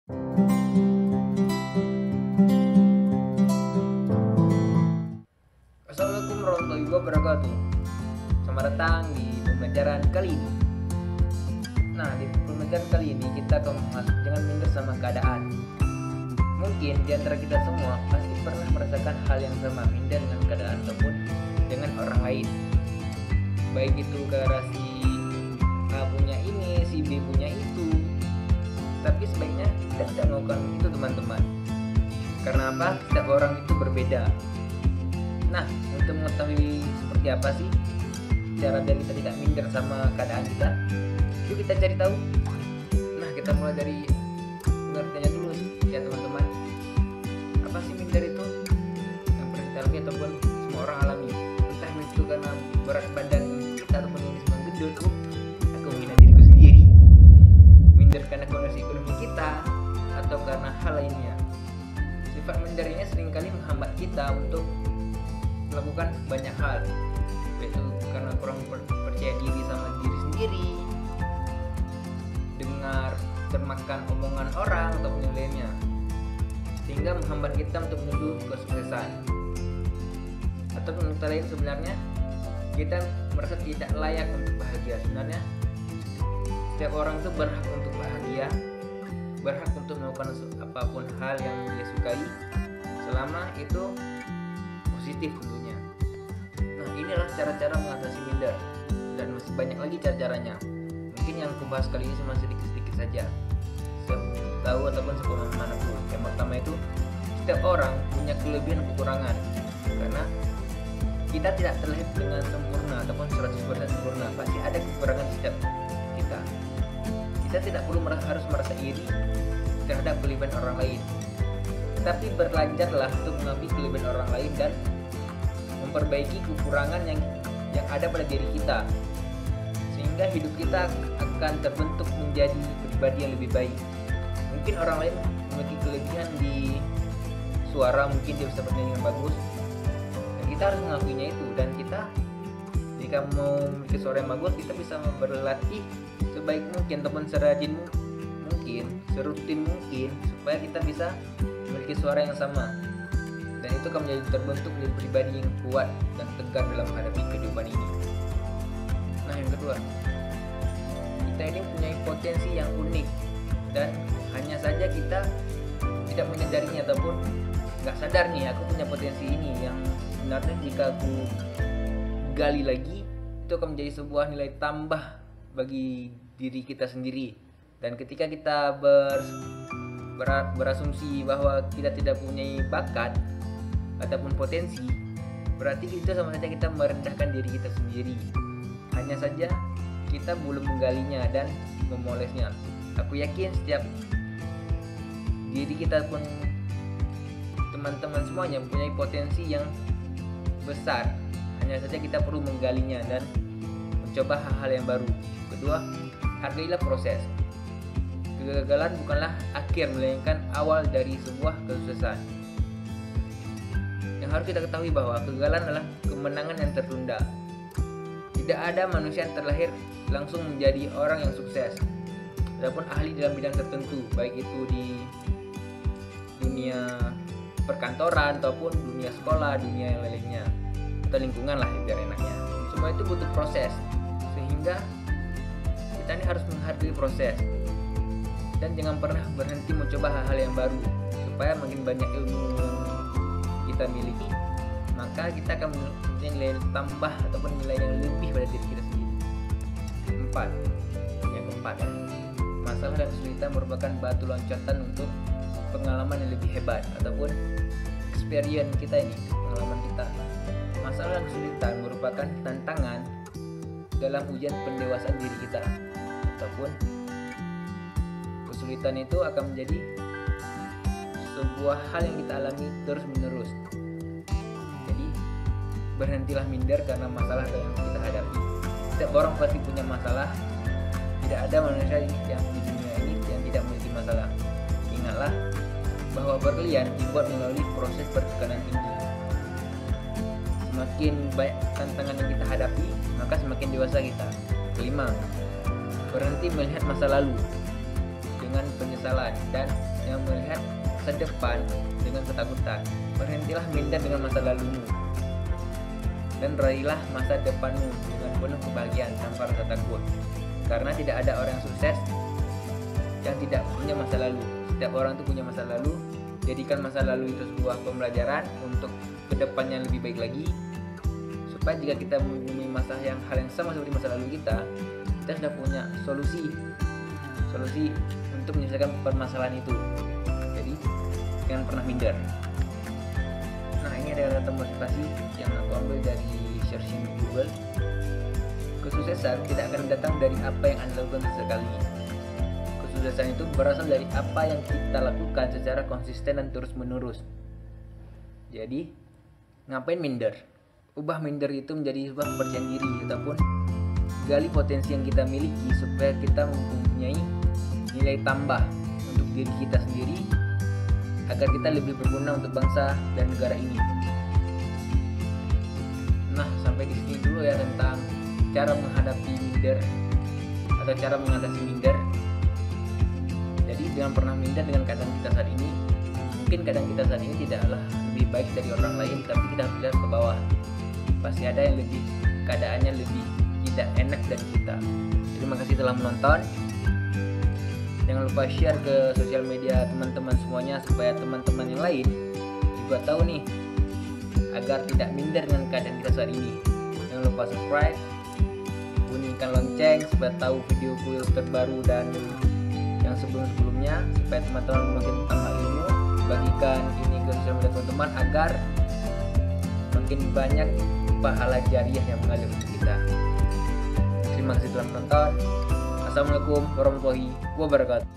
Assalamualaikum warahmatullahi wabarakatuh. Selamat datang di pembelajaran kali ini. Nah, di pembelajaran kali ini kita akan masuk dengan minder sama keadaan. Mungkin di antara kita semua pasti pernah merasakan hal yang sama, minder dengan keadaan ataupun dengan orang lain. Baik itu karena si A punya ini, si B punya itu. Tapi sebaiknya kita tidak melakukan itu, teman-teman. Karena apa? Setiap orang itu berbeda. Nah, untuk mengetahui seperti apa sih cara biar kita tidak minder sama keadaan kita, yuk kita cari tahu. Nah, kita mulai dari pengertiannya dulu ya teman-teman. Apa sih minder itu? Yang pernah kita alami ataupun semua orang alami. Entah itu karena berat badan kita ataupun yang disebut gendut. Aku menghina diriku sendiri. Minder karena kondisi ekonomi kita atau karena hal lainnya. Sifat minder ini seringkali menghambat kita untuk melakukan banyak hal, yaitu karena kurang percaya diri sama diri sendiri, dengar termakan omongan orang atau penilaiannya, sehingga menghambat kita untuk menuju kesuksesan. Atau menurut lain, sebenarnya kita merasa tidak layak untuk bahagia. Sebenarnya setiap orang itu berhak untuk bahagia, berhak untuk melakukan apapun hal yang dia sukai, selama itu positif tentunya. Nah, inilah cara-cara mengatasi minder, dan masih banyak lagi cara-caranya. Mungkin yang aku bahas kali ini cuma sedikit-sedikit saja, tahu ataupun sepemahaman aku. Yang pertama itu, setiap orang punya kelebihan dan kekurangan, karena kita tidak terlahir dengan sempurna ataupun 100% sempurna. Pasti ada kekurangan setiap kita. Kita tidak perlu harus merasa iri terhadap kelebihan orang lain, tapi belajarlah untuk mengakui kelebihan orang lain dan memperbaiki kekurangan yang ada pada diri kita, sehingga hidup kita akan terbentuk menjadi pribadi yang lebih baik. Mungkin orang lain memiliki kelebihan di suara, mungkin dia bisa bernyanyi dengan bagus, dan kita harus mengakuinya itu. Dan kita jika mau memiliki suara yang bagus, kita bisa berlatih sebaik mungkin ataupun serajin mungkin, serutin mungkin, supaya kita bisa memiliki suara yang sama, dan itu akan menjadi terbentuk menjadi pribadi yang kuat dan tegar dalam menghadapi kehidupan ini. Nah, yang kedua, kita ini punya potensi yang unik, dan hanya saja kita tidak menyadarinya ataupun nggak sadar nih, aku punya potensi ini yang sebenarnya jika aku gali lagi, itu akan menjadi sebuah nilai tambah bagi diri kita sendiri. Dan ketika kita berasumsi bahwa kita tidak punya bakat ataupun potensi, berarti itu sama saja kita merendahkan diri kita sendiri. Hanya saja kita belum menggalinya dan memolesnya. Aku yakin setiap diri kita pun teman-teman semuanya mempunyai potensi yang besar. Hanya saja kita perlu menggalinya dan mencoba hal-hal yang baru. Kedua, hargailah proses. Kegagalan bukanlah akhir, melainkan awal dari sebuah kesuksesan. Yang harus kita ketahui bahwa kegagalan adalah kemenangan yang tertunda. Tidak ada manusia yang terlahir langsung menjadi orang yang sukses. Adapun ahli dalam bidang tertentu, baik itu di dunia perkantoran ataupun dunia sekolah, dunia yang lainnya, atau lingkungan lah biar enaknya. Semua itu butuh proses, sehingga kita ini harus menghargai proses. Dan jangan pernah berhenti mencoba hal-hal yang baru, supaya makin banyak ilmu yang kita miliki, maka kita akan mempunyai nilai tambah ataupun nilai yang lebih pada diri kita sendiri. Yang keempat, masalah dan kesulitan merupakan batu loncatan untuk pengalaman yang lebih hebat ataupun experience kita ini, pengalaman kita. Masalah dan kesulitan merupakan tantangan dalam ujian pendewasaan diri kita, ataupun kesulitan itu akan menjadi sebuah hal yang kita alami terus menerus. Jadi berhentilah minder karena masalah yang kita hadapi. Setiap orang pasti punya masalah. Tidak ada manusia yang di dunia ini yang tidak memiliki masalah. Ingatlah bahwa berlian dibuat melalui proses bertekanan tinggi. Semakin banyak tantangan yang kita hadapi, maka semakin dewasa kita. Kelima, berhenti melihat masa lalu. Dengan dengan penyesalan dan yang melihat masa depan dengan ketakutan. Berhentilah minder dengan masa lalumu dan raihlah masa depanmu dengan penuh kebahagiaan tanpa rasa takut. Karena tidak ada orang yang sukses yang tidak punya masa lalu. Setiap orang itu punya masa lalu. Jadikan masa lalu itu sebuah pembelajaran untuk kedepannya lebih baik lagi, supaya jika kita mempunyai hal yang sama seperti masa lalu kita sudah punya solusi untuk menyelesaikan permasalahan itu. Jadi jangan pernah minder. Nah, ini adalah kata motivasi yang aku ambil dari searching Google. Kesuksesan tidak akan datang dari apa yang Anda lakukan sesekali. Kesuksesan itu berasal dari apa yang kita lakukan secara konsisten dan terus menerus. Jadi ngapain minder? Ubah minder itu menjadi sebuah kepercayaan diri, ataupun gali potensi yang kita miliki supaya kita mempunyai nilai tambah untuk diri kita sendiri, agar kita lebih berguna untuk bangsa dan negara ini. Nah, sampai di sini dulu ya tentang cara menghadapi minder atau cara mengatasi minder. Jadi jangan pernah minder dengan keadaan kita saat ini. Mungkin keadaan kita saat ini tidaklah lebih baik dari orang lain, tapi kita harus lihat ke bawah. Pasti ada yang keadaannya lebih tidak enak dari kita. Terima kasih telah menonton. Jangan lupa share ke sosial media teman-teman semuanya, supaya teman-teman yang lain juga tahu nih, agar tidak minder dengan keadaan kita saat ini. Jangan lupa subscribe, bunyikan lonceng supaya tahu videoku terbaru dan yang sebelum-sebelumnya, supaya teman-teman makin tambah ilmu. Bagikan ini ke sosial media teman-teman agar makin banyak pahala jariah yang mengalir untuk kita. Terima kasih telah menonton. Assalamualaikum warahmatullahi wabarakatuh.